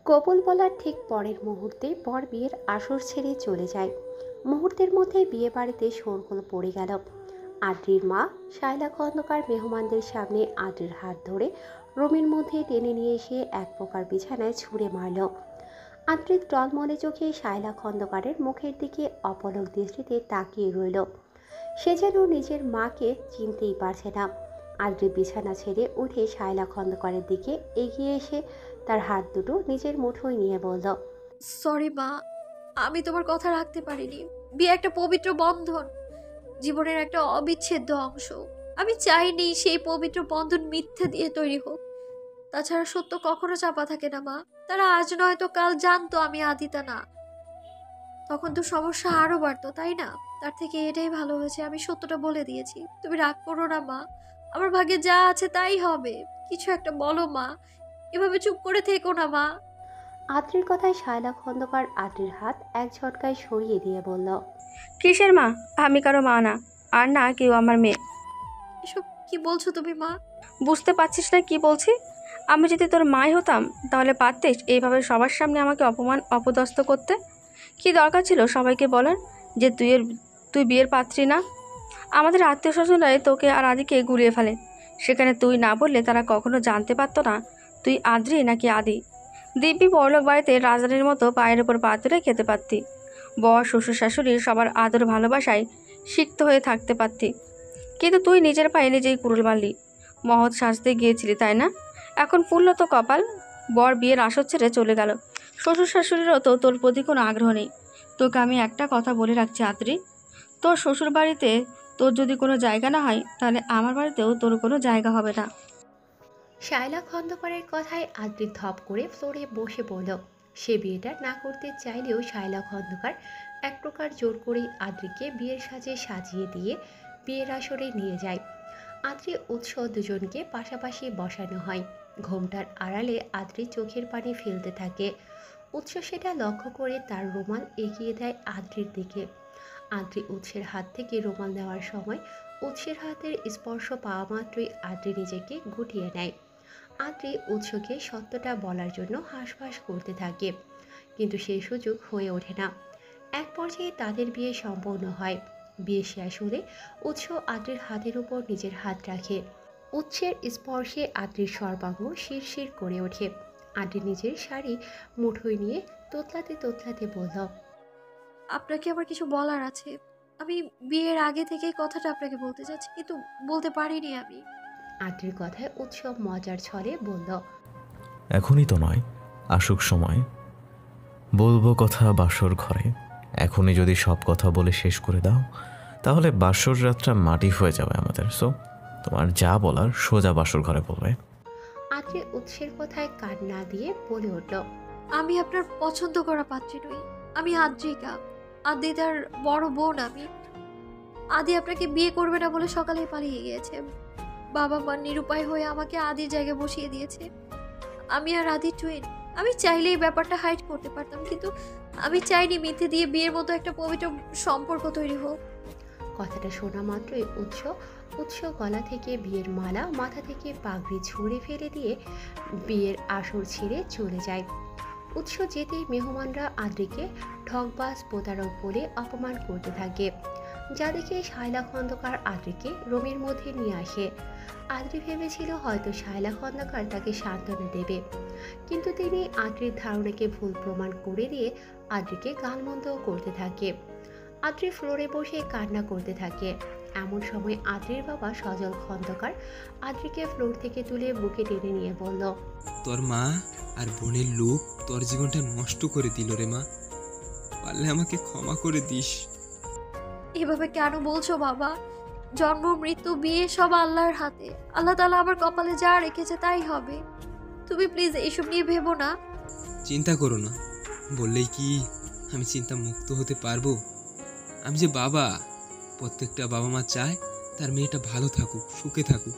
কবুল বলার ঠিক পরের মুহূর্তে বর বিয়ের আসর ছেড়ে চলে যায়। মুহূর্তের মধ্যে বিয়ে বাড়িতে শোরগোল পড়ে গেল। আদ্রির মা শায়লা খন্দকার মেহমানদের সামনে আদ্রির হাত ধরে রুমের মধ্যে টেনে নিয়ে এসে এক প্রকার বিছানায় ছুঁড়ে মারল। আদ্রির টলমলে চোখে শায়লা খন্দকারের মুখের দিকে অপলক দৃষ্টিতে তাকিয়ে রইল। সে যেন নিজের মাকে চিনতেই পারছে না। আদ্রি বিছানা ছেড়ে উঠে শায়লা খন্দকারের দিকে এগিয়ে এসে তার হাত দুটো নিজের মুঠোয় নিয়ে বলল, সরি মা, আমি তোমার কথা রাখতে পারিনি। বিয়ে একটা পবিত্র বন্ধন, জীবনের একটা অবিচ্ছেদ্য অংশ। আমি চাইনি সেই পবিত্র বন্ধন মিথ্যে দিয়ে তৈরি হোক। তাছাড়া সত্য কখনো চাপা থাকে না মা। তারা আজ নয়তো কাল জানতো আমি আদিতা না, তখন তো সমস্যা আরো বাড়তো, তাই না? তার থেকে এটাই ভালো হয়েছে আমি সত্যটা বলে দিয়েছি। তুমি রাগ করো না মা, আমার ভাগ্যে যা আছে তাই হবে। কিছু একটা বলো মা, এভাবে চুপ করে থেকো না মা। আদ্রির কথায় শায়লা খন্দকার আদ্রির হাত এক ঝটকায় সরিয়ে দিয়ে বলল, কিসের মা? আমি কারো মা না, আর না কেউ আমার মেয়ে। এসব কি বলছো তুমি মা? বুঝতে পারছিস না কি বলছি? আমি যদি তোর মাই হতাম তাহলে পারতিস এইভাবে সবার সামনে আমাকে অপমান অপদস্থ করতে? কি দরকার ছিল সবাইকে বলার যে তুই বিয়ের পাত্রী না? আমাদের আত্মীয় স্বজনরাই তোকে আর আদিকে গুলিয়ে ফেলে। সেখানে তুই না বললে তারা কখনো জানতে পারতো না তুই আদ্রি নাকি আদি। দিব্যি বড়লোক বাড়িতে রাজরানীর মতো পায়ের ওপর পা তুলে খেতে পারতি। বর শ্বশুর শাশুড়ির সবার আদর ভালোবাসায় সিক্ত হয়ে থাকতে পারতি। কিন্তু তুই নিজের পায়ে নিজেই কুড়ুল মারলি। মহৎ সাজতে গিয়েছিলি তাই না? এখন ফুলল তো কপাল, বর বিয়ের আসর ছেড়ে চলে গেল। শ্বশুর শাশুড়িরও তো তোর প্রতি কোনো আগ্রহ নেই। তোকে আমি একটা কথা বলে রাখছি আদ্রি, তোর শ্বশুর বাড়িতে তোর যদি কোনো জায়গা না হয় তাহলে আমার বাড়িতেও তোর কোনো জায়গা হবে না। শায়লা খন্দকারের কথায় আদ্রি ধপ করে ফ্লোরে বসে পড়ল। সে বিয়েটা না করতে চাইলেও শায়লা খন্দকার এক প্রকার জোর করেই আদ্রিকে বিয়ের সাজে সাজিয়ে দিয়ে বিয়ের আসরে নিয়ে যায়। আদ্রি উৎস দুজনকে পাশাপাশি বসানো হয়। ঘোমটার আড়ালে আদ্রি চোখের পানি ফেলতে থাকে। উৎস সেটা লক্ষ্য করে তার রুমাল এগিয়ে দেয় আদ্রির দিকে। আদ্রি উৎসের হাত থেকে রুমাল নেওয়ার সময় উৎসের হাতের স্পর্শ পাওয়া মাত্রই আদ্রি নিজেকে গুটিয়ে নেয়। আদ্রি উৎসকে সত্যটা বলার জন্য হাঁসফাঁস করতে থাকে, কিন্তু সেই সুযোগ হয়ে ওঠে না। এক পর্যায়ে তাদের বিয়ে সম্পন্ন হয়। বিয়ে শেষ হলে উৎস আদ্রির হাতের উপর নিজের হাত রাখে। উৎসের স্পর্শে আদ্রির সর্বাঙ্গ শিরশির করে ওঠে। আদ্রি নিজের শাড়ি মুঠোয় নিয়ে তোতলাতে তোতলাতে বলল, আপনাকে আমার কিছু বলার আছে। আমি বিয়ের আগে থেকেই কথাটা আপনাকে বলতে চাচ্ছি, কিন্তু বলতে পারিনি আমি। আদ্রির কথায় উৎসব মজার ছলে বলল, এখনই তো নয়, আসুক সময় বলবো কথা বাসর ঘরে। এখনই যদি সব কথা বলে শেষ করে দাও তাহলে বাসর রাতটা মাটি হয়ে যাবে আমাদের। সো তোমার যা বলার সোজা বাসর ঘরে বলবে। আদ্রি উৎসের কথায় কান না দিয়ে বলে উঠল, আমি আপনার পছন্দ করা পাত্রী নই। আমি আদ্রিকা, আদিতার বড় বোন আমি। আদি আপনাকে বিয়ে করবে না বলে সকালেই পালিয়ে গিয়েছে। বাবা মা নিরুপায় হয়ে আমাকে আদির জায়গায় বসিয়ে দিয়েছে। আমি আর আদি টুইন। আমি চাইলেই ব্যাপারটা হাইড করতে পারতাম, কিন্তু আমি চাইনি মিথ্যে দিয়ে বিয়ের মতো একটা পবিত্র সম্পর্ক তৈরি হোক। কথাটা শোনা মাত্রই উৎস গলা থেকে বিয়ের মালা, মাথা থেকে পাগড়ি ছুঁড়ে ফেলে দিয়ে বিয়ের আসর ছেড়ে চলে যায়। উৎস যেতেই মেহমানরা আদ্রিকে ঠকবাজ প্রতারক বলে অপমান করতে থাকে, যা দেখে শায়লা খন্দকার আদ্রিকে রুমের মধ্যে নিয়ে আসে। আদ্রি ভেবেছিল হয়তো শায়লা খন্দকার তাকে সান্ত্বনা দেবে, কিন্তু তিনি আদ্রির ধারণাকে ভুল প্রমাণ করে দিয়ে আদ্রিকে গালমন্দও করতে থাকে। আদ্রি ফ্লোরে বসে কান্না করতে থাকে। এমন সময় আদ্রির বাবা সজল খন্দকার আদ্রিকে ফ্লোর থেকে তুলে বুকে টেনে নিয়ে বলল, তোর মা আর বোনের লোক তোর জীবনটা নষ্ট করে দিল রে মা, পারলে আমাকে ক্ষমা করে দিস। এভাবে কেন বলছো বাবা? জন্ম মৃত্যু বিয়ে সব আল্লাহর হাতে। আল্লাহ তাআলা আমার কপালে যা রেখেছে তাই হবে। তুমি প্লিজ এইসব নিয়ে ভেবো না। চিন্তা করো না, বললেই কি আমি চিন্তা মুক্ত হতে পারবো? আমি যে বাবা, প্রত্যেকটা বাবা মা চায় তার মেয়েটা ভালো থাকুক, সুখে থাকুক।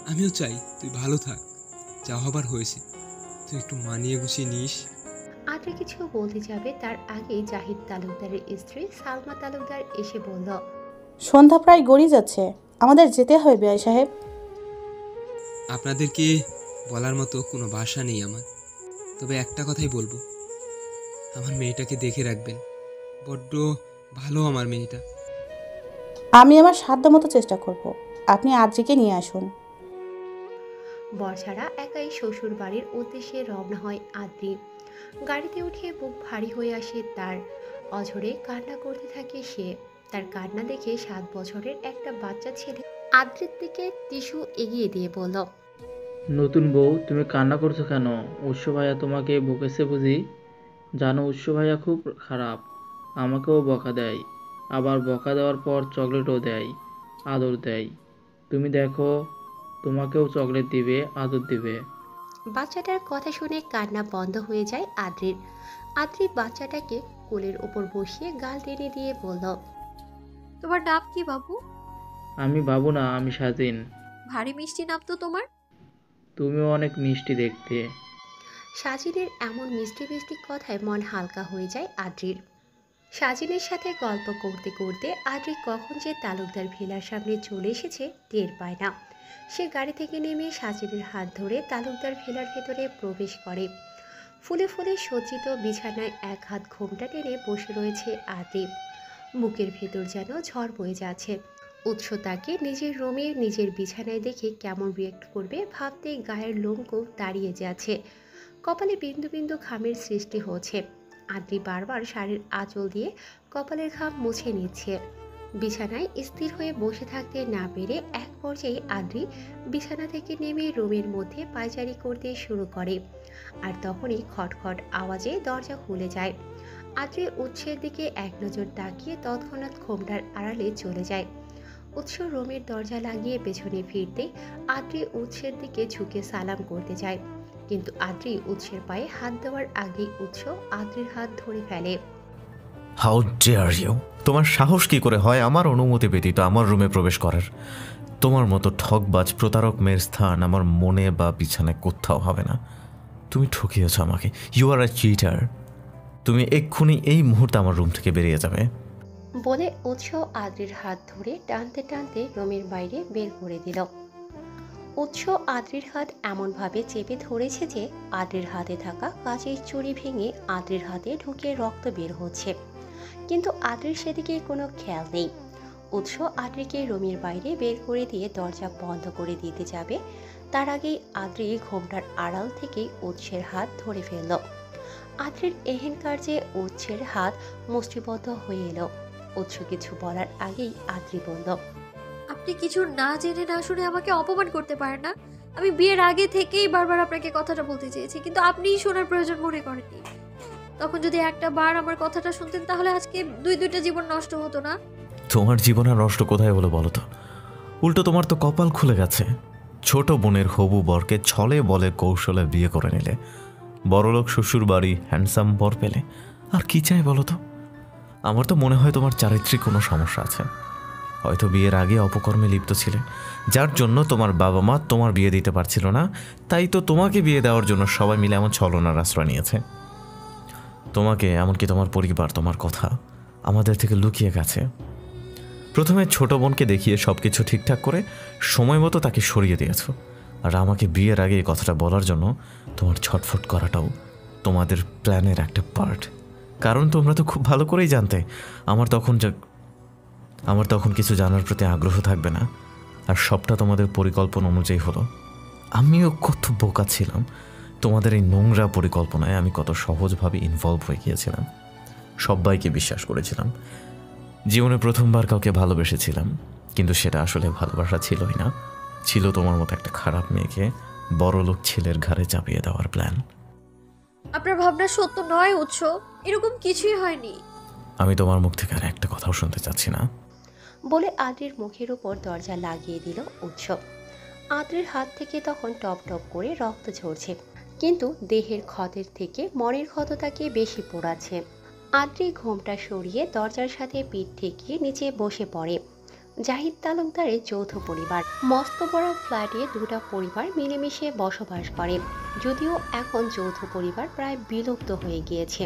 আমিও চাই তুই ভালো থাক। যা হবার হয়েছে, তুই একটু মানিয়ে গুছিয়ে নিস। আদ্রি কিছু বলতে যাবে তার আগেই জাহিদ তালুকদারের স্ত্রী সালমা তালুকদার এসে বলল, সন্ধ্যা প্রায় গড়িয়ে যাচ্ছে, আমাদের যেতে হবে বেয়াই সাহেব। আপনাদেরকে বলার মতো কোনো ভাষা নেই আমার। তবে একটা কথাই বলবো, আমার মেয়েটাকে দেখে রাখবেন। বড্ড ভালো আমার মেয়েটা। আমি আমার সাধ্যমতো চেষ্টা করব। আপনি আদ্রিকে নিয়ে আসুন। বর্ষারা একাই শ্বশুর বাড়ির উদ্দেশ্যে রওনা হয় আদ্রি। গাড়িতে উঠে বুক ভারী হয়ে আসে তার। অঝরে কান্না করতে থাকে সে। তার কান্না দেখে 7 বছরের একটা বাচ্চা ছেলে আদ্রির দিকে টিস্যু এগিয়ে দিয়ে বলল, নতুন বউ, তুমি কান্না করছো কেন? উৎস ভাইয়া তোমাকে বকেছে বুঝি? জানো উৎস ভাইয়া খুব খারাপ, আমাকেও বকা দেয়, আবার বকা দেওয়ার পর চকলেটও দেয়, আদর দেয়। তুমি দেখো, তোমাকেও চকলেট দিবে, আদর দিবে। বাচ্চাটার কথা শুনে কান্না বন্ধ হয়ে যায় আদ্রির। আদ্রি বাচ্চাটাকে কোলের ওপর বসিয়ে গাল টেনে দিয়ে বলল, তোমার নাম কি বাবু? আমি বাবু না, আমি স্বাধীন। ভারী মিষ্টি নাম তো তোমার। তুমিও অনেক মিষ্টি দেখতে। সাজিনের এমন মিষ্টি মিষ্টি কথায় মন হালকা হয়ে যায় আদ্রির। সাজিনের সাথে গল্প করতে করতে আদ্রি কখন যে তালুকদার ভিলার সামনে চলে এসেছে টের পায় না। সে গাড়ি থেকে নেমে সাজিনের হাত ধরে তালুকদার ভিলার ভেতরে প্রবেশ করে। ফুলে ফুলে সজ্জিত বিছানায় এক হাত ঘোমটা টেনে বসে রয়েছে আদ্রি। বুকের ভেতর যেন ঝড় বয়ে যাচ্ছে। উৎস তাকে নিজের রুমে নিজের বিছানায় দেখে কেমন রিয়েক্ট করবে ভাবতেই গায়ের লোমকূপ দাঁড়িয়ে যাচ্ছে। কপালে বিন্দু বিন্দু ঘামের সৃষ্টি হচ্ছে। আদ্রি বারবার শাড়ির আঁচল দিয়ে কপালের ঘাম মুছে নিচ্ছে। বিছানায় স্থির হয়ে বসে থাকতে না পেরে এক পর্যায়ে আদ্রি বিছানা থেকে নেমে রুমের মধ্যে পায়চারি করতে শুরু করে। আর তখনই খটখট আওয়াজে দরজা খুলে যায়। আদ্রি উৎসের দিকে এক নজর তাকিয়ে তৎক্ষণাৎ ঘোমটার আড়ালে চলে যায়। উৎস রুমের দরজা লাগিয়ে পেছনে ফিরতে আদ্রি উৎসের দিকে ঝুঁকে সালাম করতে যায়, কিন্তু আদ্রি উৎসের পায়ে হাত দেওয়ার আগেই উৎস আদ্রির হাত ধরে ফেলে। How dare you! তোমার সাহস কি করে হয় আমার অনুমতি ব্যতীত আমার রুমে প্রবেশ করার? তোমার মতো ঠকবাজ প্রতারক মেয়ের স্থান আমার মনে বা বিছানায় কোথাও হবে না। তুমি ঠকিয়েছ আমাকে। You are a cheater. তুমি এক্ষুনি এই মুহূর্তে আমার রুম থেকে বেরিয়ে যাবে। বলে উৎস আদ্রির হাত ধরে টানতে টানতে রুমের বাইরে বের করে দিল। উৎস আদ্রির হাত এমনভাবে চেপে ধরেছে যে আদ্রির হাতে থাকা কাঁচের চুড়ি ভেঙে আদ্রির হাতে ঢুকে রক্ত বের হচ্ছে, কিন্তু আদ্রির সেদিকে কোনো খেয়াল নেই। উৎস আদ্রিকে রুমের বাইরে বের করে দিয়ে দরজা বন্ধ করে দিতে যাবে, তার আগেই আদ্রি ঘোমটার আড়াল থেকেই উৎসের হাত ধরে ফেলল। আদ্রির এহেন কার্যে উৎসের হাত মুষ্টিবদ্ধ হয়ে এলো। উৎস কিছু বলার আগেই আদ্রি বলল, আপনি কিছু না জেনে না শুনে আমাকে অপমান করতে পারেন না। আমি বিয়ের আগে থেকেই বারবার আপনাকে কথাটা বলতে চেয়েছি, কিন্তু আপনিই শোনার প্রয়োজন মনে করেননি। তখন যদি একটা বার আমার কথাটা শুনতেন তাহলে আজকে দুইটা জীবন নষ্ট হতো না। তোমার জীবন আর নষ্ট কোথায় হলো বলো তো? উল্টো তোমার তো কপাল খুলে গেছে। ছোট বোনের হবু বরকে ছলে বলে কৌশলে বিয়ে করে নিলে, বড়লোক শ্বশুর বাড়ি হ্যান্ডসাম বর পেলে। আর কি চাই বলো তো? আমার তো মনে হয় তোমার চারিত্রিক কোনো সমস্যা আছে। হয়তো বিয়ের আগে অপকর্মে লিপ্ত ছিলে, যার জন্য তোমার বাবা মা তোমার বিয়ে দিতে পারছিল না। তাই তো তোমাকে বিয়ে দেওয়ার জন্য সবাই মিলে এমন ছলনার আশ্রয় নিয়েছে। তোমাকে, এমনকি তোমার পরিবার, তোমার কথা আমাদের থেকে লুকিয়ে গেছে। প্রথমে ছোট বোনকে দেখিয়ে সব কিছু ঠিকঠাক করে সময় মতো তাকে সরিয়ে দিয়েছ। আর আমাকে বিয়ের আগে এই কথাটা বলার জন্য তোমার ছটফট করাটাও তোমাদের প্ল্যানের একটা পার্ট। কারণ তোমরা তো খুব ভালো করেই জানতে আমার তখন কিছু জানার প্রতি আগ্রহ থাকবে না, আর সবটা তোমাদের পরিকল্পনা অনুযায়ী হলো। আমিও কত বোকা ছিলাম। তোমাদের এই নোংরা পরিকল্পনায় আমি কত সহজভাবে ইনভলভ হয়ে গিয়েছিলাম। সবাইকে বিশ্বাস করেছিলাম। জীবনে প্রথমবার কাউকে ভালোবেসেছিলাম, কিন্তু সেটা আসলে ভালোবাসা ছিলই না, ছিল তোমার মতো একটা খারাপ মেয়েকে বড়লোক ছেলের ঘাড়ে চাপিয়ে দেওয়ার প্ল্যান। আপনার ভাবনা সত্য নয় উৎস, এরকম কিছুই হয়নি। আমি তোমার মুখ থেকে আর একটা কথাও শুনতে চাচ্ছি না। বলে আদ্রির মুখের উপর দরজা লাগিয়ে দিল উৎস। আদ্রির হাত থেকে তখন টপ টপ করে রক্ত ঝরছে, কিন্তু দেহের ক্ষতের থেকে মনের ক্ষত তাকে বেশি পোড়াচ্ছে। আদ্রি ঘোমটা সরিয়ে দরজার সাথে পিঠ ঠেকিয়ে নিচে বসে পড়ে। জাহিদ তালুকদারের যৌথ পরিবার। মস্ত বড় ফ্ল্যাটে দুটা পরিবার মিলেমিশে বসবাস করে। যদিও এখন যৌথ পরিবার প্রায় বিলুপ্ত হয়ে গিয়েছে,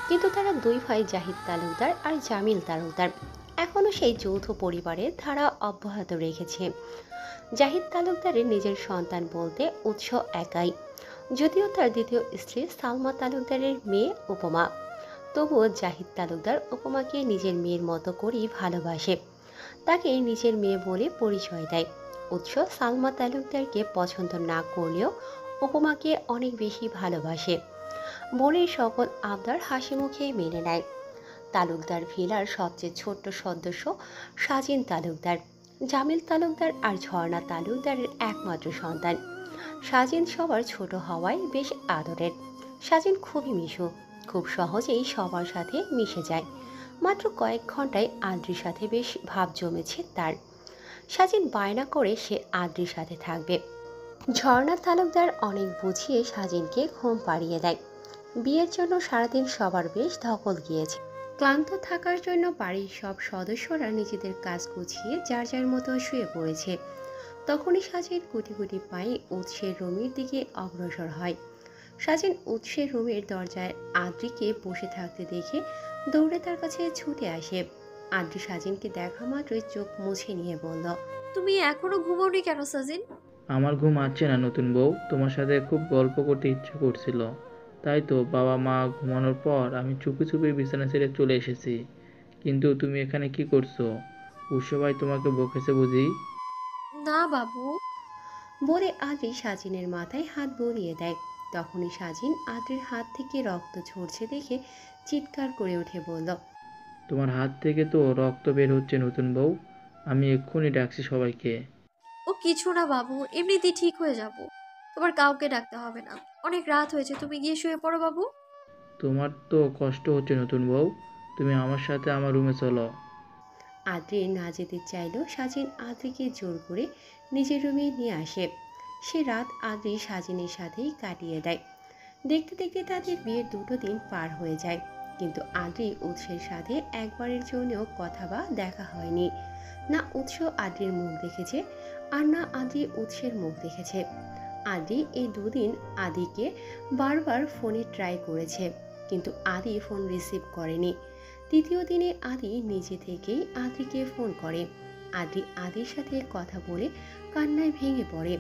কিন্তু তারা দুই ভাই জাহিদ তালুকদার আর জামিল তালুকদার এখনও সেই যৌথ পরিবারের ধারা অব্যাহত রেখেছে। জাহিদ তালুকদারের নিজের সন্তান বলতে উৎস একাই। যদিও তার দ্বিতীয় স্ত্রী সালমা তালুকদারের মেয়ে উপমা, তবুও জাহিদ তালুকদার উপমাকে নিজের মেয়ের মতো করেই ভালোবাসে, তাকে নিজের মেয়ে বলে পরিচয় দেয়। উৎস সালমা তালুকদারকে পছন্দ না করলেও উপমাকে অনেক বেশি ভালোবাসে। বোনের সকল আবদার হাসি মুখে মেনে নেয়। তালুকদার ভিলার সবচেয়ে ছোট্ট সদস্য সাজিন তালুকদার, জামিল তালুকদার আর ঝর্ণা তালুকদারের একমাত্র সন্তান। সাজিন সবার ছোট হওয়ায় বেশ আদরের। সাজিন খুবই মিশুক, খুব সহজেই সবার সাথে মিশে যায়। মাত্র কয়েক ঘন্টায় আদ্রির সাথে বেশ ভাব জমেছে তার। সাজিন বায়না করে সে আদ্রির সাথে থাকবে। ঝর্ণা তালুকদার অনেক বুঝিয়ে সাজিনকে ঘুম পাড়িয়ে দেয়। বিয়ের জন্য সারাদিন সবার বেশ ধকল গিয়েছে। ক্লান্ত থাকার জন্য বাড়ির সব সদস্যরা নিজেদের কাজ গুছিয়ে যার যার মতো শুয়ে পড়েছে। তখনই সাজিন গুটি গুটি পায়ে উৎসের রুমের দিকে অগ্রসর হয়। সাজিন উৎসের রুমের দরজায় আদ্রিকে বসে থাকতে দেখে দৌড়ে তার কাছে ছুটে আসে। আদ্রি সাজিনকে দেখা মাত্রই চোখ মুছে নিয়ে বলল, তুমি এখনো ঘুমাওনি কেন সাজিন? আমার ঘুম আসছে না নতুন বউ, তোমার সাথে খুব গল্প করতে ইচ্ছে করছিল, তাই তো বাবা মা ঘুমানোর পর আমি চুপি চুপি বিছানা ছেড়ে চলে এসেছি। কিন্তু তুমি এখানে কি করছো? উৎস ভাই তোমাকে বকেছে বুঝি? না বাবু। বলে আদ্রি সাজিনের মাথায় হাত বুলিয়ে দেয়। তখনই সাজিন আদ্রির হাত থেকে রক্ত ঝরছে দেখে চিৎকার করে উঠে বলল, তোমার হাত থেকে তো রক্ত বের হচ্ছে নতুন বউ, আমি এক্ষুনি ডাকছি সবাইকে। ও কিছু না বাবু, এমনিতেই ঠিক হয়ে যাব। তোমার কাউকে ডাকতে হবে না। অনেক রাত হয়েছে, তুমি গিয়ে শুয়ে পড়ো বাবু। তোমার তো কষ্ট হচ্ছে নতুন বউ, তুমি আমার সাথে আমার রুমে চলো। আদ্রি না যেতে চাইলেও সাজিন আদ্রিকে জোর করে নিজের রুমে নিয়ে আসে। সে রাত আদ্রি সাজিনের সাথেই কাটিয়ে দেয়। দেখতে দেখতে তাদের বিয়ের 2 দিন পার হয়ে যায়, কিন্তু আদ্রি উৎসের সাথে একবারের জন্যও কথা বা দেখা হয়নি। না উৎস আদ্রির মুখ দেখেছে, আর না আদ্রি উৎসের মুখ দেখেছে। আদ্রি এই 2 দিন আদিকে বারবার ফোনে ট্রাই করেছে, কিন্তু আদি ফোন রিসিভ করেনি। তৃতীয় দিনে আদি নিজে থেকেই আদ্রিকে ফোন করে। আদ্রি আদির সাথে কথা বলে কান্নায় ভেঙে পড়ে।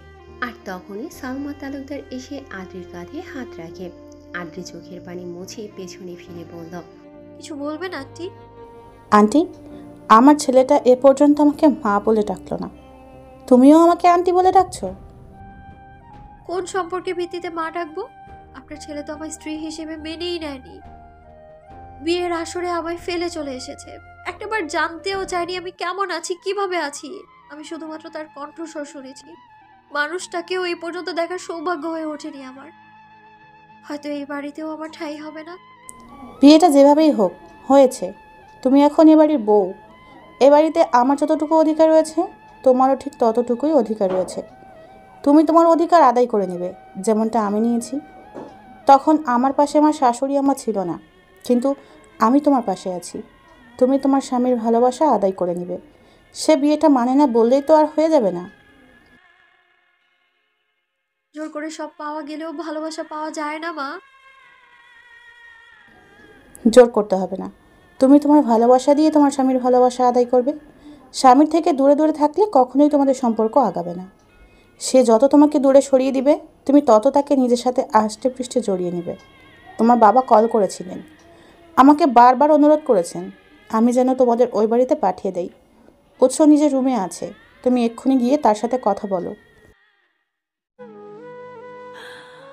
আর তখনই সালমা তালুকদার এসে আদ্রির কাঁধে হাত রাখে। আদ্রি চোখের পানি মুছে পেছনে ফিরে বলল, কিছু বলবেন আন্টি? আন্টি, আমার ছেলেটা এ পর্যন্ত আমাকে মা বলে ডাকলো না, তুমিও আমাকে আন্টি বলে ডাকছো? কোন সম্পর্কের ভিত্তিতে মা ডাকবো? আপনার ছেলে তো আমার স্ত্রী হিসেবে মেনেই নেয়নি। বিয়ের আসরে আমায় ফেলে চলে এসেছে। একটাবার জানতেও চাইনি আমি কেমন আছি, কিভাবে আছি। আমি শুধুমাত্র তার কণ্ঠস্বর শুনেছি। মানুষটাকেও এই পর্যন্ত দেখার সৌভাগ্য হয়ে ওঠেনি আমার। হয়তো এই বাড়িতেও আমার ঠাঁই হবে না। বিয়েটা যেভাবেই হোক হয়েছে, তুমি এখন এ বাড়ির বউ। এ বাড়িতে আমার যতটুকু অধিকার রয়েছে তোমারও ঠিক ততটুকুই অধিকার রয়েছে। তুমি তোমার অধিকার আদায় করে নেবে, যেমনটা আমি নিয়েছি। তখন আমার পাশে আমার শাশুড়ি আমার ছিল না, কিন্তু আমি তোমার পাশে আছি। তুমি তোমার স্বামীর ভালোবাসা আদায় করে নেবে। সে বিয়েটা মানে না বললেই তো আর হয়ে যাবে না। জোর করে সব পাওয়া গেলেও ভালোবাসা পাওয়া যায় না মা। জোর করতে হবে না, তুমি তোমার ভালোবাসা দিয়ে তোমার স্বামীর ভালোবাসা আদায় করবে। স্বামীর থেকে দূরে দূরে থাকলে কখনোই তোমাদের সম্পর্ক আগাবে না। সে যত তোমাকে দূরে সরিয়ে দিবে, তুমি তত তাকে নিজের সাথে আষ্টে পৃষ্ঠে জড়িয়ে নেবে। তোমার বাবা কল করেছিলেন, আমাকে বারবার অনুরোধ করেছেন আমি যেন তোমাদের ওই বাড়িতে পাঠিয়ে দেই। উৎস নিজের রুমে আছে, তুমি এক্ষুনি গিয়ে তার সাথে কথা বলো।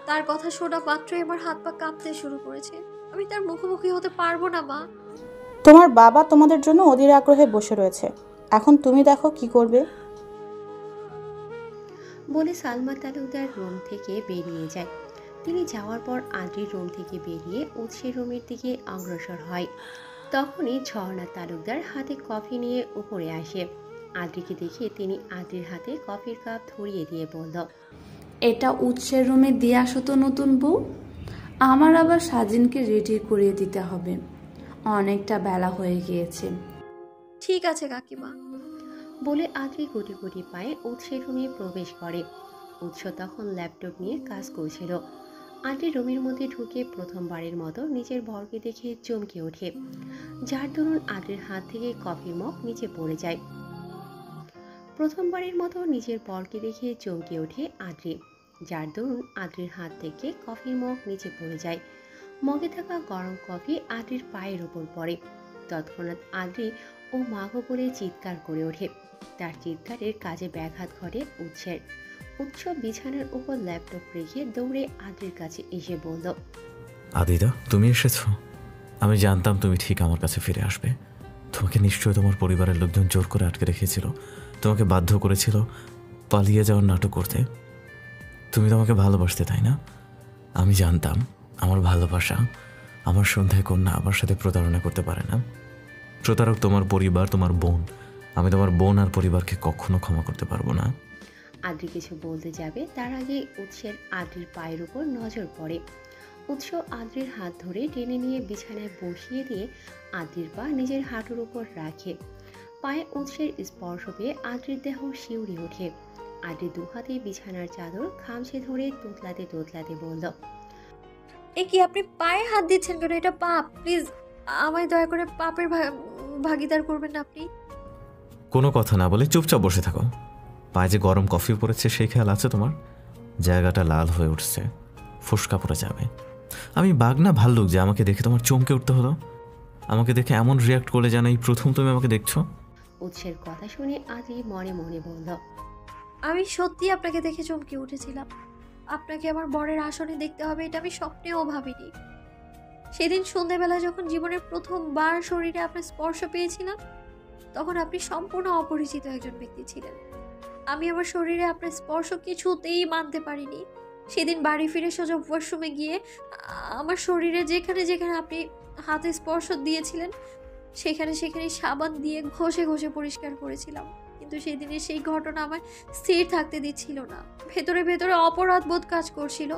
তার কথা শোনা মাত্রই আমার হাত পা কাঁপতে শুরু করেছে। আমি তার মুখোমুখি হতে পারবো না মা। তোমার বাবা তোমাদের জন্য অধীর আগ্রহে বসে রয়েছে, এখন তুমি দেখো কি করবে। বলে সালমা তালুকদার রুম থেকে বেরিয়ে যায়। তিনি যাওয়ার পর আদ্রির রুম থেকে বেরিয়ে উৎসের রুমের দিকে অগ্রসর হয়। তখনই ঝর্ণা তালুকদার হাতে কফি নিয়ে উপরে আসে। আদ্রিকে দেখে তিনি আদ্রির হাতে কফির কাপ ধরিয়ে দিয়ে বলল, এটা উৎসের রুমে দিয়ে আসো তো নতুন বউ। আমার আবার সাজিনকে রেডি করিয়ে দিতে হবে, অনেকটা বেলা হয়ে গিয়েছে। ঠিক আছে কাকিমা। বলে আদ্রি গুটি গুটি পায়ে উৎসের রুমে প্রবেশ করে। উৎস তখন ল্যাপটপ নিয়ে কাজ করছিল। আদ্রি রুমের মধ্যে ঢুকে প্রথমবারের মতো নিজের বরকে দেখে চমকে ওঠে, যার দরুন আদ্রির হাত থেকে কফির মগ নিচে পড়ে যায়। প্রথমবারের মতো নিজের বরকে দেখে চমকে ওঠে আদ্রি। যার দরুন আদ্রির হাত থেকে কফির মগ নিচে পড়ে যায়। মগে থাকা গরম কফি আদ্রির পায়ের ওপর পড়ে। তৎক্ষণাৎ আদ্রি ও মাগো বলে চিৎকার করে ওঠে। তার চিৎকারের কাজে ব্যাঘাত ঘটে উৎসের। উৎস বিছানার উপর ল্যাপটপ রেখে দৌড়ে আদ্রির কাছে এসে বলল, আদিদা, তুমি এসেছো? আমি জানতাম তুমি ঠিক আমার কাছে ফিরে আসবে। তোমাকে নিশ্চয়ই তোমার পরিবারের লোকজন জোর করে আটকে রেখেছিল, তোমাকে বাধ্য করেছিল পালিয়ে যাওয়ার নাটক করতে। তুমি তোমাকে ভালোবাসতে, তাই না? আমি জানতাম আমার ভালোবাসা, আমার সন্ধ্যায় কন্যা আমার সাথে প্রতারণা করতে পারে না। প্রতারক তোমার পরিবার, তোমার বোন। আমি তোমার বোন আর পরিবারকে কখনো ক্ষমা করতে পারবো না। আদ্রি কিছু বলতে যাবে তার আগে উৎসের আদ্রির পায়ের উপর নজর পড়ে। উৎস আদ্রির হাত ধরে টেনে নিয়ে বিছানায় বসিয়ে দিয়ে আদ্রির পা নিজের হাঁটুর উপর রাখে। পায়ে উৎসের স্পর্শ পেয়ে আদ্রির দেহ শিউরে ওঠে। আদ্রি দুহাতে বিছানার চাদর খামচে ধরে তোতলাতে তোতলাতে বলল, এ কি, আপনি পায়ে হাত দিচ্ছেন কেন? এটা পাপ। প্লিজ আমায় দয়া করে পাপের ভাগিদার করবেন না আপনি। কোনো কথা না বলে চুপচাপ বসে থাকো। পায়ে যে গরম কফি পড়েছে সেই খেয়াল আছে তোমার? জায়গাটা লাল হয়ে উঠছে, ফুসকা পড়ে যাবে। আমি বাঘ না ভাল্লুক যে আমাকে দেখে তোমার চমকে উঠতে হলো? আমাকে দেখে এমন রিয়াক্ট করলে যেন এই প্রথম তুমি আমাকে দেখছো। উৎসের কথা শুনে আদ্রি মনে মনে বলল, আমি সত্যি আপনাকে দেখে চমকে উঠেছিলাম। আপনাকে আমার বরের আসনে দেখতে হবে এটা আমি স্বপ্নেও ভাবিনি। সেদিন সন্ধ্যাবেলা যখন জীবনের প্রথমবার শরীরে আপনার স্পর্শ পেয়েছিলাম, তখন আপনি সম্পূর্ণ অপরিচিত একজন ব্যক্তি ছিলেন। আমি আমার শরীরে আপনার স্পর্শ কিছুতেই মানতে পারিনি। সেদিন বাড়ি ফিরে সোজা ওয়াশরুমে গিয়ে আমার শরীরে যেখানে যেখানে আপনি হাতে স্পর্শ দিয়েছিলেন সেখানে সেখানে সাবান দিয়ে ঘষে ঘষে পরিষ্কার করেছিলাম। কিন্তু সেদিনের সেই ঘটনা আমার স্থির থাকতে দিচ্ছিল না। ভেতরে ভেতরে অপরাধ বোধ কাজ করছিল।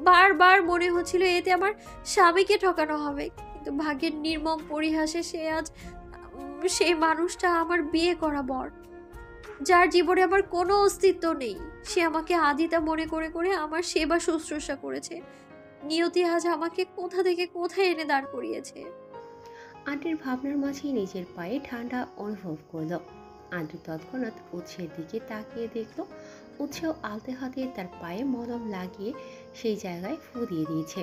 বারবার মনে হচ্ছিল এতে আমার স্বামীকে ঠকানো হবে। কিন্তু ভাগ্যের নির্মম পরিহাসে সেই মানুষটা আমার বিয়ে করা বর, যার জীবনে আমার কোনো অস্তিত্ব নেই। সে আমাকে আদিতা মনে করে করে আমার সেবা শুশ্রূষা করেছে। নিয়তি আজ আমাকে কোথা থেকে কোথায় এনে দাঁড় করিয়েছে। আদ্রির ভাবনার মাঝেই নিজের পায়ে ঠান্ডা অনুভব করল। আদ্রি তৎক্ষণাৎ উৎসের দিকে তাকিয়ে দেখল উৎসেও আলতে হাতে তার পায়ে মলম লাগিয়ে সেই জায়গায় ফু দিয়ে দিয়েছে।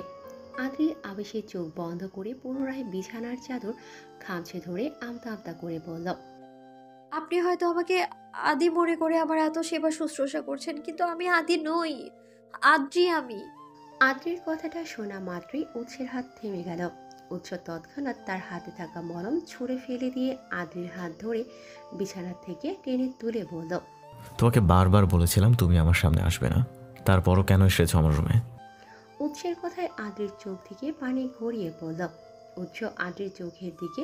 আদ্রি আবেশে চোখ বন্ধ করে পুনরায় বিছানার চাদর খামচে ধরে আমতা আমতা করে বলল, আপনি হয়তো আমাকে আদি মনে করে আমার এত সেবা শুশ্রূষা করছেন, কিন্তু আমি আদি নই, আদ্রি আমি। আদ্রির কথাটা শোনা মাত্রই উৎসের হাত থেমে গেল। উৎস তৎক্ষণাৎ তার হাতে থাকা মলম ছুঁড়ে ফেলে দিয়ে আদ্রির হাত ধরে বিছানা থেকে টেনে তুলে বলল, তোমাকে বারবার বলেছিলাম তুমি আমার সামনে আসবে না, তারপরও কেন এসেছো আমার রুমে? উৎসের কথায় আদ্রির চোখ থেকে পানি গড়িয়ে পড়ল। উৎস আদ্রির চোখের দিকে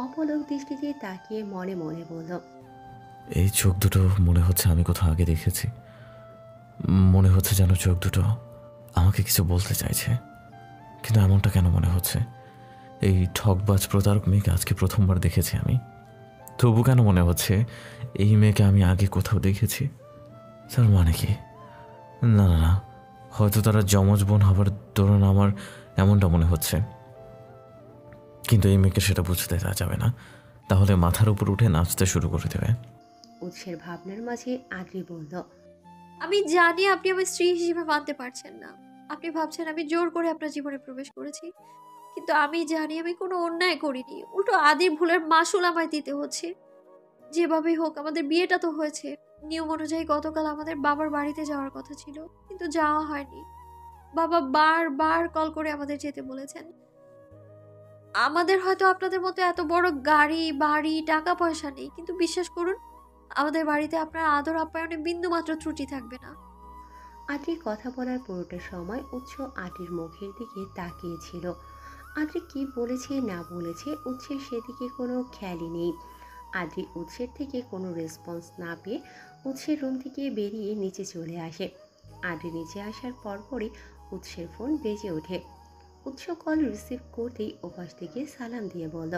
অপলক দৃষ্টিতে তাকিয়ে মনে মনে বলল, এই চোখ দুটো মনে হচ্ছে আমি কোথাও আগে দেখেছি। মনে হচ্ছে যেন চোখ দুটো আমাকে কিছু বলতে চাইছে, কিন্তু এমনটা কেন মনে হচ্ছে? এই ঠকবাজ প্রতারক মেয়েকে আজকে প্রথমবার দেখেছি আমি। তবু কেন মনে হচ্ছে এই মেয়েকে আমি আগে কোথাও দেখেছি? তার মানে কি? না না না, হয়তো তারা যমজ বোন হবার দরুন আমার এমনটা মনে হচ্ছে, কিন্তু এই মেয়েকে সেটা বুঝতে দেওয়া যাবে না, তাহলে মাথার উপর উঠে নাচতে শুরু করে দেবে। উৎসের ভাবনার মাঝে আদ্রি বলল, আমি জানি আপনি আমার স্ত্রী হিসেবে মানতে পারছেন না। আপনি ভাবছেন আমি জোর করে আপনার জীবনে প্রবেশ করেছি, কিন্তু আমি জানি আমি কোনো অন্যায় করিনি। উল্টো আদির ভুলের মাসুল আমায় দিতে হচ্ছে। যেভাবেই হোক আমাদের বিয়েটা তো হয়েছে। নিয়ম অনুযায়ী গতকাল আমাদের বাবার বাড়িতে যাওয়ার কথা ছিল, কিন্তু যাওয়া হয়নি। বাবা বারবার কল করে আমাদের যেতে বলেছেন। আমাদের হয়তো আপনাদের মতো এত বড় গাড়ি বাড়ি টাকা পয়সা নেই, কিন্তু বিশ্বাস করুন আমাদের বাড়িতে আপনার আদর আপ্যায়নে বিন্দুমাত্র ত্রুটি থাকবে না। আদ্রি কথা বলার পুরোটা সময় উৎস আদ্রির মুখের দিকে তাকিয়েছিল। আদ্রি কি বলেছে না বলেছে উৎসের সেদিকে কোনো খেয়ালই নেই। আদ্রি উৎসের থেকে কোনো রেসপন্স না পেয়ে উৎসের রুম থেকে বেরিয়ে নিচে চলে আসে। আদ্রি নিচে আসার পরপরই উৎসের ফোন বেজে ওঠে। উৎস কল রিসিভ করতেই ওপাশ থেকে সালাম দিয়ে বলল,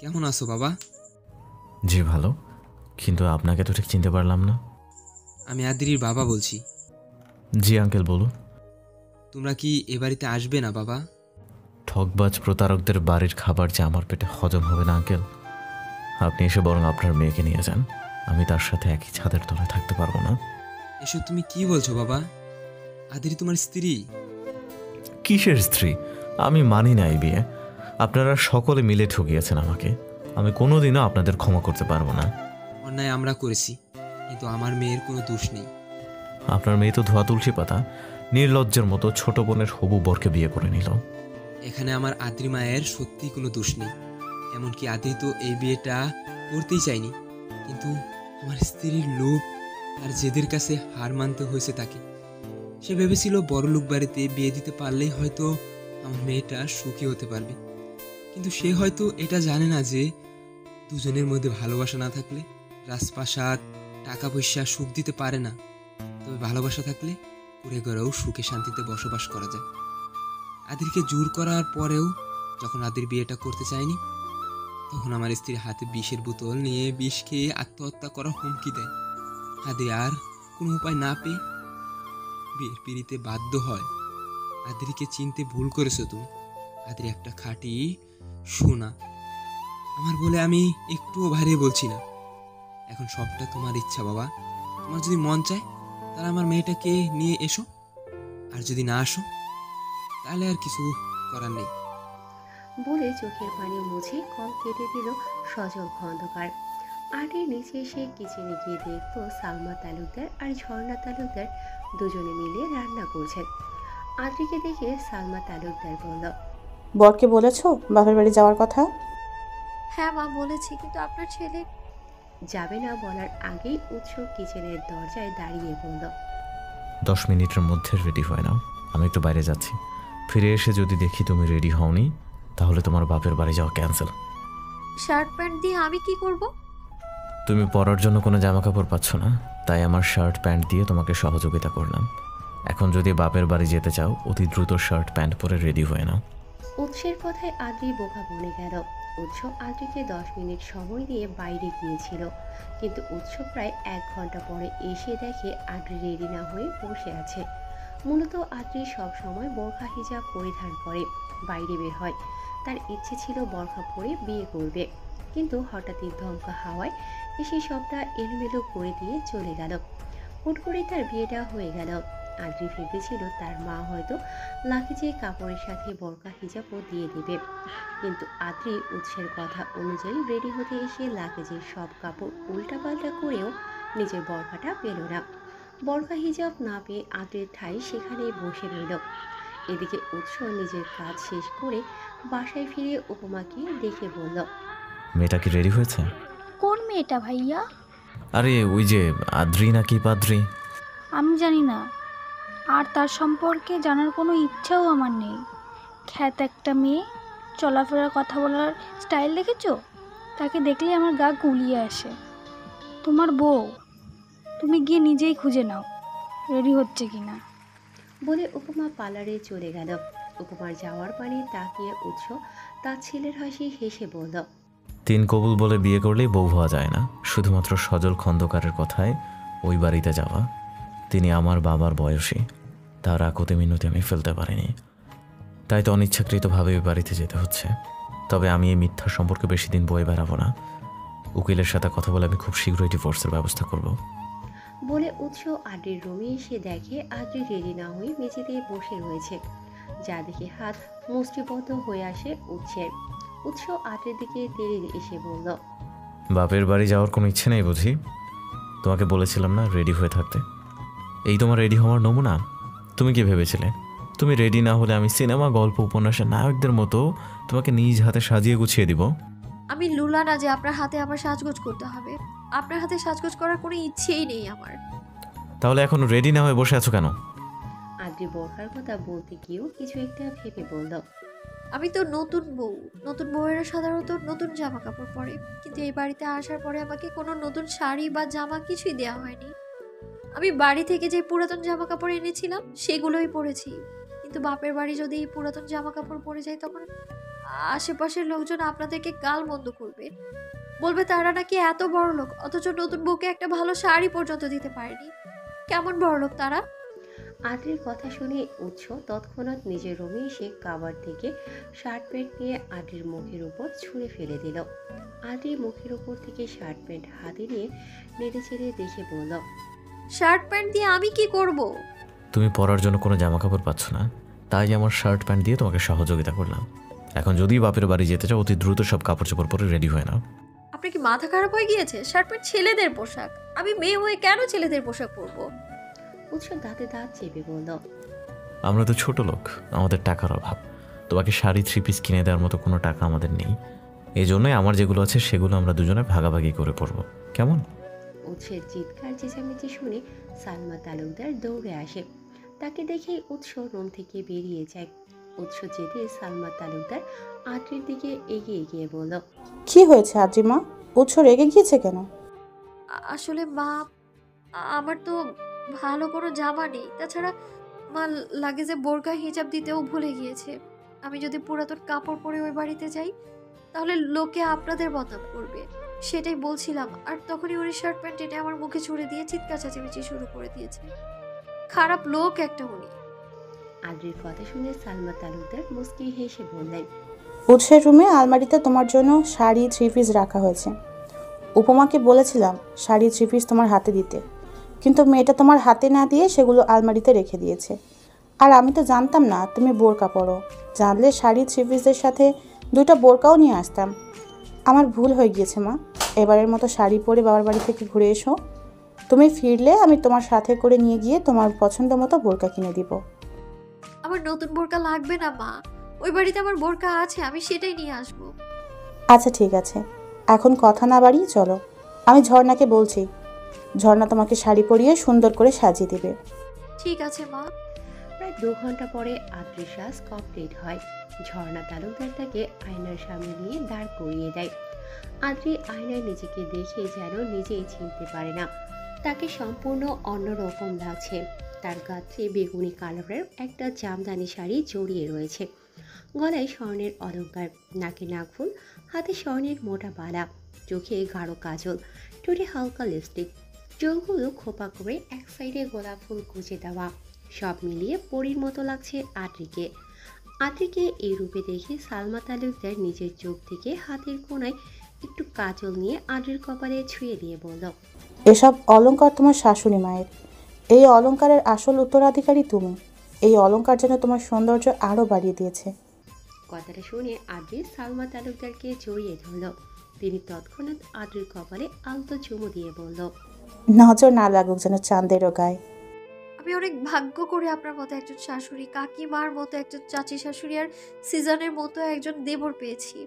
কেমন আছো বাবা? জি ভালো, কিন্তু আপনাকে তো ঠিক চিনতে পারলাম না। আমি আদ্রির বাবা বলছি। জি আঙ্কেল বলুন। তোমরা কি এ বাড়িতে আসবে না বাবা? ঠকবাজ প্রতারকদের বাড়ির খাবার যে আমার পেটে হজম হবে না আঙ্কেল। আপনি এসে বরং আপনার মেয়েকে নিয়ে যান, আমি তার সাথে একই ছাদের তলায় থাকতে পারবো না। এসব তুমি কি বলছো বাবা? আদ্রি তোমার স্ত্রী। কিসের স্ত্রী? আমি মানি না এই বিয়ে। আপনারা সকলে মিলে ঠকিয়েছেন আমাকে। আমি কোনোদিনও আপনাদের ক্ষমা করতে পারবো না। অন্যায় আমরা করেছি, কিন্তু আমার মেয়ের কোনো দোষ নেই। আপনার মেয়ে তো ধোয়া তুলসী পাতা, নির্লজ্জের মতো ছোট বোনের হবু বরকে বিয়ে করে নিল। এখানে আমার আদ্রি মায়ের সত্যি কোনো দোষ নেই। এমনকি আদ্রি তো এই বিয়েটা করতেই চায়নি, কিন্তু আমার স্ত্রীর লোভ আর জেদের কাছে হার মানতে হয়েছে তাকে। সে ভেবেছিল বড়লোক বাড়িতে বিয়ে দিতে পারলেই হয়তো আমার মেয়েটা সুখী হতে পারবে, কিন্তু সে হয়তো এটা জানে না যে দুজনের মধ্যে ভালোবাসা না থাকলে রাজপ্রাসাদ, টাকা পয়সা সুখ দিতে পারে না। তবে ভালোবাসা থাকলে কুড়ে ঘরেও সুখে শান্তিতে বসবাস করা যায়। আদিরকে জোর করার পরেও যখন আদির বিয়েটা করতে চায়নি, তখন আমার স্ত্রীর হাতে বিষের বোতল নিয়ে বিষ খেয়ে আত্মহত্যা করার হুমকি দেয়। আদির আর কোনো উপায় না পেয়ে বিয়ের পিড়িতে বাধ্য হয়। আদিরকে চিনতে ভুল করেছো তুমি। আদির একটা খাঁটি সোনা আমার বলে আমি একটুও ভারিয়ে বলছি না। এখন সবটা তোমার ইচ্ছা বাবা। তোমার যদি মন চায় তাহলে আমার মেয়েটাকে নিয়ে এসো, আর যদি না আসো তাহলে আর কিছু করার নেই। বলে চোখের পানি মুছে কল কেটে দিল সজল খন্দকার। আটের নিচে এসে কিচেনে গিয়ে দেখতো সালমা তালুকদার আর ঝর্ণা তালুকদার দুজনে মিলে রান্না করছেন। আদ্রিকে দেখে সালমা তালুকদার বলল, বরকে বলেছো বাপের বাড়ি যাওয়ার কথা? হ্যাঁ মা, বলেছি, কিন্তু আপনার ছেলে। যাবে না বলার আগেই উৎস কিচেনের দরজায় দাঁড়িয়ে বলল, 10 মিনিটের মধ্যে রেডি হয় নাও, আমি একটু বাইরে যাচ্ছি। ফিরে এসে যদি দেখি তুমি রেডি হওনি, তাহলে তোমার বাপের বাড়ি যাওয়া ক্যান্সেল। শার্ট প্যান্ট দিয়ে আমি কি করব? তুমি পরার জন্য কোনো জামা কাপড় পাচ্ছ না, তাই আমার শার্ট প্যান্ট দিয়ে তোমাকে সহযোগিতা করলাম। এখন যদি বাপের বাড়ি যেতে চাও, অতি দ্রুত শার্ট প্যান্ট পরে রেডি হয়ে নাও। উৎসের কথায় আদ্রি বোকা বনে গেল। উৎস আদ্রিকে 10 মিনিট সময় দিয়ে বাইরে গিয়েছিল, কিন্তু উৎস প্রায় 1 ঘন্টা পরে এসে দেখে আদ্রি রেডি না হয়ে বসে আছে। মূলত আদ্রি সব সময় বোরখা হিজাব পরিধান করে বাইরে বের হয়। তার ইচ্ছে ছিল বোরখা পরে বিয়ে করবে, কিন্তু হঠাৎই ধমকা হাওয়ায় এসে সবটা এলোমেলো করে দিয়ে চলে গেল। হুট করে তার বিয়েটা হয়ে গেল। আদ্রি ভেবেছিল তার মা হয়তো লাগেজে কাপড়ের সাথে বোরকা হিজাবও দিয়ে দেবে, কিন্তু আদ্রি উৎসের কথা অনুযায়ী রেডি হতে এসে লাগেজের সব কাপড় উল্টাপাল্টা করেও নিজের বোরখাটা পেল না। বোরকা হিজাব না পেয়ে আদ্রির ঠাই সেখানেই বসে রইল। এদিকে উৎস নিজের কাজ শেষ করে বাসায় ফিরে উপমাকে দেখে বলল, মেয়েটা কি রেডি হয়েছে? কোন মেয়েটা ভাইয়া? আরে ওই যে আদ্রি নাকি পাদ্রি। আমি জানি না, আর তার সম্পর্কে জানার কোনো ইচ্ছাও আমার নেই। খ্যাত একটা মেয়ে, চলাফেরা, কথা বলার স্টাইল দেখেছো? তাকে দেখলে আমার গা গুলিয়ে আসে। তোমার বউ, তুমি গিয়ে নিজেই খুঁজে নাও রেডি হচ্ছে কিনা। বলে উপমা পার্লারে চলে গেল। উপমার যাওয়ার পানে তাকিয়ে উৎস তার ছেলের হাসি হেসে বলল, 3 কবুল বলে বিয়ে করলেই বউ হওয়া যায় না। শুধুমাত্র সজল খন্দকারের কথায় ওই বাড়িতে যাওয়া। তিনি আমার বাবার বয়সী, তার আকতে মিনতি আমি ফেলতে পারিনি, তাই তো অনিচ্ছাকৃতভাবে ওই বাড়িতে যেতে হচ্ছে। তবে আমি এই মিথ্যা সম্পর্কে বেশি দিন বয়ে বেড়াবো না। উকিলের সাথে কথা বলে আমি খুব শীঘ্রই ডিভোর্সের ব্যবস্থা করব। বলে উৎস আদ্রির রুমে এসে দেখে আদ্রি রেডি না হয়ে মেঝেতে বসে রয়েছে, যা দেখে হাত মুষ্টিবদ্ধ হয়ে আসে উৎসের। উৎস আদ্রির দিকে তেড়ে এসে বলল, বাপের বাড়ি যাওয়ার কোনো ইচ্ছে নেই বুঝি? তোমাকে বলেছিলাম না রেডি হয়ে থাকতে। এই তোমার রেডি হওয়ার নমুনা। তুমি কি ভেবেছিলে তুমি রেডি না হলে আমি সিনেমা, গল্প, উপন্যাসের নায়কদের মতো তোমাকে নিজ হাতে সাজিয়ে গুছিয়ে দিব? আমি লুলা না যে আপনার হাতে আমার সাজগোজ করতে হবে। আপনার হাতে সাজগোজ করার কোনো ইচ্ছেই নেই আমার। তাহলে এখন রেডি না হয়ে বসে আছো কেন? আদ্রি বোরখার কথা বলতে গিয়েও কিছু একটা ভেবে বলল, আমি তো নতুন বউ। নতুন বউয়েরা সাধারণত নতুন জামা কাপড় পরে, কিন্তু এই বাড়িতে আসার পরে আমাকে কোনো নতুন শাড়ি বা জামা কিছুই দেওয়া হয়নি। আমি বাড়ি থেকে যে পুরাতন জামা কাপড় এনেছিলাম সেগুলোই পরেছি, কিন্তু বাপের বাড়ি যদি এই পুরাতন জামা কাপড় পরে যায়, তখন আশেপাশের লোকজন আপনাদেরকে গাল মন্দ করবে, বলবে তারা নাকি এত বড় লোক, অথচ নতুন বউকে একটা ভালো শাড়ি পর্যন্ত দিতে পারেনি। কেমন বড় লোক তারা? আদ্রির কথা শুনে উৎস তৎক্ষণাৎ নিজের রুমে এসে কাবার থেকে শার্ট প্যান্ট নিয়ে আদ্রির মুখের উপর ছুঁড়ে ফেলে দিল। আদ্রি মুখের উপর থেকে শার্ট প্যান্ট হাতে নিয়ে নেড়ে চেড়ে দেখে বলল, শার্ট প্যান্ট দিয়ে আমি কি করব? তুমি পরার জন্য কোনো জামা কাপড় পাচ্ছ না, তাই আমার শার্ট প্যান্ট দিয়ে তোমাকে সহযোগিতা করলাম। এখন যদি বাপের বাড়ি যেতে চাও অতি দ্রুত সব কাপড় চোপড় পরে রেডি হয়ে নাও। আপনার কি মাথা খারাপ হয়ে গিয়েছে? শার্ট প্যান্ট ছেলেদের পোশাক, আমি মেয়ে হয়ে কেন ছেলেদের পোশাক পরবো? উৎস দাঁতে দাঁত চেপে বলল, আমরা তো ছোট লোক, আমাদের টাকার অভাব। তোমাকে শাড়ি 3 পিস কিনে দেওয়ার মতো কোনো টাকা আমাদের নেই। এই জন্যই আমার যেগুলো আছে সেগুলো আমরা দুজনে ভাগাভাগি করে পরবো, কেমন? উৎসের চিৎকার চেঁচামেচি শুনে সালমা তালুকদার দৌড়ে আসে। তাকে দেখেই উৎস রুম থেকে বেরিয়ে যায়। উৎস যেতে সালমা তালুকদার আদ্রির দিকে এগিয়ে গিয়ে বলল, কি হয়েছে আদ্রিমা? উৎস রেগে গিয়েছে কেন? আসলে মা, আমার তো ভালো কোনো জামা নেই। তাছাড়া মা লাগেজে বোরকা হিজাব দিতেও ভুলে গিয়েছে। আমি যদি পুরাতন কাপড় পরে ওই বাড়িতে যাই তাহলে লোকে আপনাদের বদনাম করবে, সেটাই বলছিলাম। আর তখনই উনি শার্ট প্যান্ট টেনে আমার মুখে ছুড়ে দিয়ে চিৎকার চেঁচামেচি শুরু করে দিয়েছে। খারাপ লোক একটা উনি। আদ্রির কথা শুনে সালমা তালুকদার মুচকি হেসে বললেন, উৎসের রুমে আলমারিতে তোমার জন্য শাড়ি 3 পিস রাখা হয়েছে। উপমাকে বলেছিলাম শাড়ি 3 পিস তোমার হাতে দিতে, কিন্তু মেয়েটা তোমার হাতে না দিয়ে সেগুলো আলমারিতে রেখে দিয়েছে। আর আমি তো জানতাম না তুমি বোরকা পরো, জানলে শাড়ি 3 পিসের সাথে 2টা বোরকাও নিয়ে আসতাম। আমার ভুল হয়ে গিয়েছে মা, এবারের মতো শাড়ি পরে বাবার বাড়ি থেকে ঘুরে এসো। তুমি ফিরলে আমি তোমার সাথে করে নিয়ে গিয়ে তোমার পছন্দ মতো বোরকা কিনে দিব। আমার নতুন বোরকা লাগবে না মা, ওই বাড়িতে আমার বোরকা আছে, আমি সেটাই নিয়ে আসবো। আচ্ছা ঠিক আছে, এখন কথা না বাড়িয়ে চলো। আমি ঝর্ণাকে বলছি, ঝর্ণা তোমাকে শাড়ি পরিয়ে সুন্দর করে সাজিয়ে দেবে। ঠিক আছে মা। প্রায় 2 ঘন্টা পরে আদ্রির সাজ কমপ্লিট হয়। ঝর্ণা তালুকদার তাকে আয়নার সামনে নিয়ে দাঁড় করিয়ে দেয়। আদ্রি আয়নায় নিজেকে দেখে যেন নিজেই চিনতে পারে না। তাকে সম্পূর্ণ অন্যরকম লাগছে। তার গাত্রে বেগুনি কালারের একটা জামদানি শাড়ি জড়িয়ে রয়েছে, গলায় স্বর্ণের অলংকার, নাকে নাকফুল, হাতে স্বর্ণের মোটা বালা, চোখে গাঢ় কাজল, ঠোঁটে হালকা লিপস্টিক, চুলগুলো খোপা করে এক সাইডে গোলাপ ফুল গুজে দেওয়া। সব মিলিয়ে পরীর মতো লাগছে আদ্রিকে। আদ্রিকে এই রূপে দেখে সালমা তালুকদার নিজের চোখ থেকে হাতের কোণায় একটু কাজল নিয়ে আদ্রির কপালে ছুঁয়ে দিয়ে বলল, এসব অলংকার তোমার শাশুড়ি মায়ের। এই অলংকারের আসল উত্তরাধিকারী তুমি। এই অলংকার যেন তোমার সৌন্দর্য আরও বাড়িয়ে দিয়েছে। কথাটা শুনে আদ্রি সালমা তালুকদারকে জড়িয়ে ধরল। তিনি তৎক্ষণাৎ আদ্রির কপালে আলতো চুমু দিয়ে বলল, নজর না লাগুক যেন চাঁদেরও গায়ে। আমি অনেক ভাগ্য করে আপনার মতো একজন শাশুড়ি, কাকিমার মতো একজন চাচি শাশুড়ি আর সিজনের মতো একজন দেবর পেয়েছি।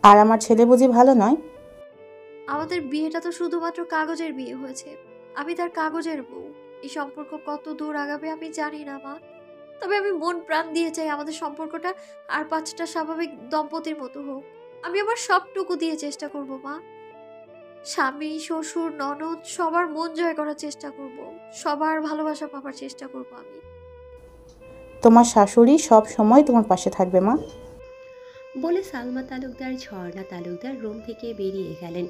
আর আমার ছেলে বুঝি ভালো নয়? আমাদের বিয়েটা তো শুধুমাত্র কাগজের বিয়ে হয়েছে, আমি তার কাগজের বউ। এই সম্পর্ক কত দূর আগাবে আমি জানি না মা, তবে আমি মন প্রাণ দিয়ে চাই আমাদের সম্পর্কটা আর 5টা স্বাভাবিক দম্পতির মতো হোক। আমি আমার সবটুকু দিয়ে চেষ্টা করব মা। স্বামী, শ্বশুর, ননদ সবার মন জয় করার চেষ্টা করব, সবার ভালোবাসা পাবার চেষ্টা করব আমি। তোমার শাশুড়ি সব সময় তোমার পাশে থাকবে মা। বলে সালমা তালুকদার ঝর্ণা তালুকদার রুম থেকে বেরিয়ে গেলেন।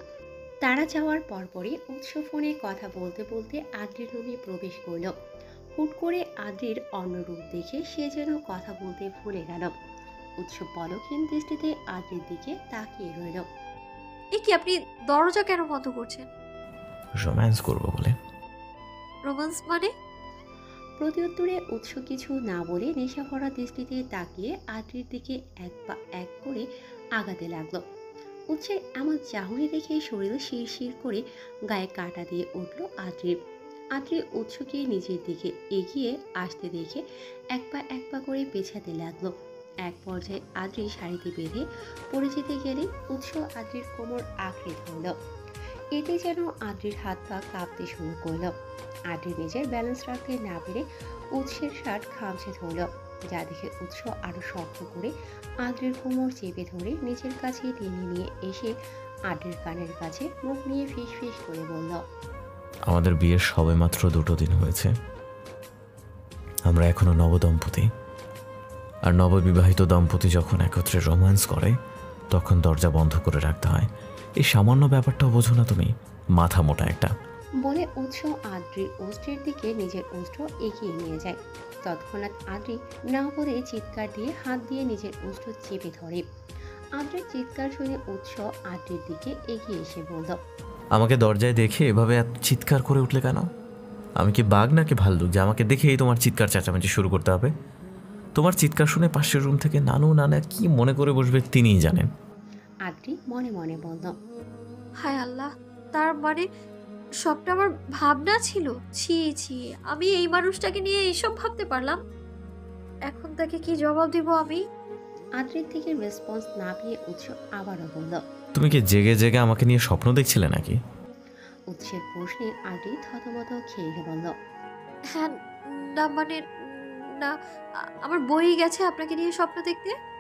তারা যাওয়ার পরপরই উৎস ফোনে কথা বলতে বলতে আদ্রির রুমে প্রবেশ করল। হুট করে আদ্রির অন্য রূপ দেখে সে যেন কথা বলতে ভুলে গেল। উৎস পলকহীন দৃষ্টিতে আদ্রির দিকে তাকিয়ে রইল। এ কি, আপনি দরজা কেন বন্ধ করছেন? রোম্যান্স করবো বলে। রোমান্স মানে? প্রত্যুত্তরে উৎস কিছু না বলে নেশাভরা দৃষ্টিতে তাকিয়ে আদ্রির দিকে এক পা এক করে আগাতে লাগলো। উৎসের এমন চাহনি দেখে শরীর শিরশির করে গায়ে কাঁটা দিয়ে উঠল আদ্রির। আদ্রি উৎসকে নিজের দিকে এগিয়ে আসতে দেখে এক পা করে পেছাতে লাগলো। এক পর্যায়ে আদ্রি শাড়িতে বেঁধে পড়ে যেতে গেলে উৎস আদ্রির কোমর আঁকড়ে ধরল। এতে যেন আদ্রির হাত পা কাঁপতে শুরু করলো। আদ্রি নিজের ব্যালেন্স রাখতে না পেরে উৎসের শার্ট খামচে ধরল, যা দেখে উৎস আরো শক্ত করে আদ্রির কোমর চেপে ধরে নিজের কাছে টেনে নিয়ে এসে আদ্রির কানের কাছে মুখ নিয়ে ফিস ফিস করে বলল, আমাদের বিয়ের সবেমাত্র 2টো দিন হয়েছে, আমরা এখনো নবদম্পতি। আর নববিবাহিত দম্পতি যখন একত্রে রোম্যান্স করে তখন দরজা বন্ধ করে রাখতে হয়। এই সামান্য ব্যাপারটাও বোঝো না তুমি? মাথা মোটা একটা। বলে উৎস আদ্রির ওষ্ঠের দিকে নিজের ওষ্ঠ এগিয়ে নিয়ে যায়। তৎক্ষণাৎ আদ্রি না বলে চিৎকার দিয়ে হাত দিয়ে নিজের ওষ্ঠ চেপে ধরে। আদ্রির চিৎকার শুনে উৎস আদ্রির দিকে এগিয়ে এসে বলল, আমাকে দরজায় দেখে এভাবে এত চিৎকার করে উঠলে কেন? আমি কি বাঘ নাকি ভাল্লুক যে আমাকে দেখেই তোমার চিৎকার চেঁচামেচি শুরু করতে হবে? তোমার চিৎকার শুনে পাশের রুম থেকে নানু নানা কি মনে করে বসবে তিনিই জানেন। আদ্রি মনে মনে বলল। হায় আল্লাহ, তার মানে সবটা আমার ভাবনা ছিল। ছি ছি, আমি এই মানুষটাকে নিয়ে এইসব ভাবতে পারলাম। এখন তাকে কি জবাব দিব আমি? আদ্রির থেকে রেসপন্স না পেয়ে উৎস আবারও বলল। তুমি কি জেগে জেগে আমাকে নিয়ে স্বপ্ন দেখছিলে নাকি? উৎসের প্রশ্নে আদ্রি থতমত খেয়ে বলল। হ্যাঁ, না মানে না, আমার বই গেছে আপনাকে নিয়ে স্বপ্ন দেখতে।